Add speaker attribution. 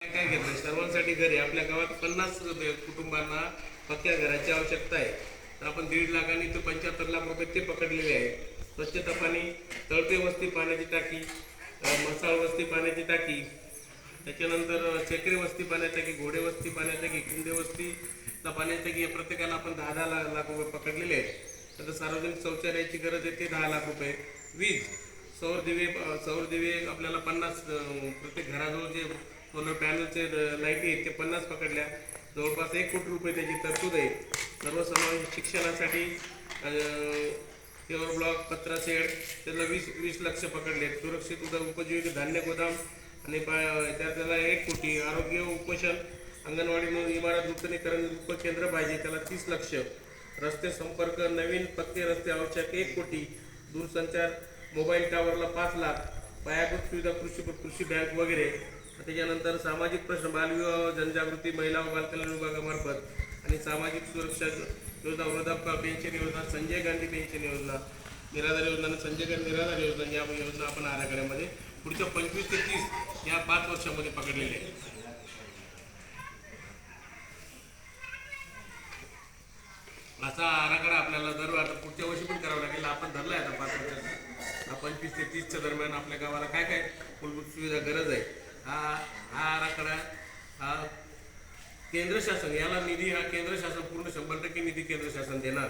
Speaker 1: काय घेतलं सर्वांसाठी घर आहे. आपल्या गावात 50 कुटुंबांना पक्क्या घराची आवश्यकता आहे. तर आपण 1.5 लाखांनी ते 75 लाख रुपये ते पकडलेले आहे. स्वच्छता पाणी, तळते वस्ती पाण्याची टाकी, मसाळ वस्ती पाण्याची टाकी, त्याच्यानंतर चक्री वस्ती पाण्याची टाकी, घोडे वस्ती पाण्याची टाकी, कुंदे वस्ती पाण्याची टाकी, प्रत्येकाला आपण 10-10 लाख रुपये पकडलेले आहेत. तर सार्वजनिक शौचालयाची गरज आहे ते 10 लाख रुपये. वीज सौर दिवे आपल्याला 50 प्रत्येक घराजवळ जे सोलर पॅनलचे लाईटी आहेत ते 50 पकडल्या. जवळपास 1 कोटी रुपये त्याची तरतूद आहे. सर्वसमावेशक शिक्षणासाठी प्युअर ब्लॉक कचरा शेड त्याला 20 लक्ष पकडले. सुरक्षित उपजीविका धान्य गोदाम आणि त्याला 1 कोटी. आरोग्य उपोषण अंगणवाडी इमारत नूतनीकरण उपकेंद्र पाहिजे त्याला 30 लक्ष. रस्ते संपर्क नवीन पक्के रस्ते आवश्यक 1 कोटी. दूरसंचार मोबाईल टावरला 5 लाख. पायाभूत सुविधा कृषी बँक वगैरे. त्याच्यानंतर सामाजिक प्रश्न बालविवाह जनजागृती महिला व बालकल्याण विभागामार्फत आणि सामाजिक सुरक्षा योजना, वृद्धापकाळ पेन्शन योजना, संजय गांधी पेन्शन योजना, निराधार योजना आणि संजय गांधी निराधार योजना या योजना आपण आराखड्यामध्ये पुढच्या 25 ते 30 या 5 वर्षामध्ये पकडलेले आहे. असा आराखडा आपल्याला आता पुढच्या वर्षी पण करावा लागेल. आपण धरला आहे आता 5 वर्षाचा. 25 ते 30च्या दरम्यान आपल्या गावाला काय काय मूलभूत सुविधा गरज आहे हा आराखडा हा केंद्र शासन, याला निधी हा केंद्र शासन पूर्ण 100% निधी केंद्र शासन देणार.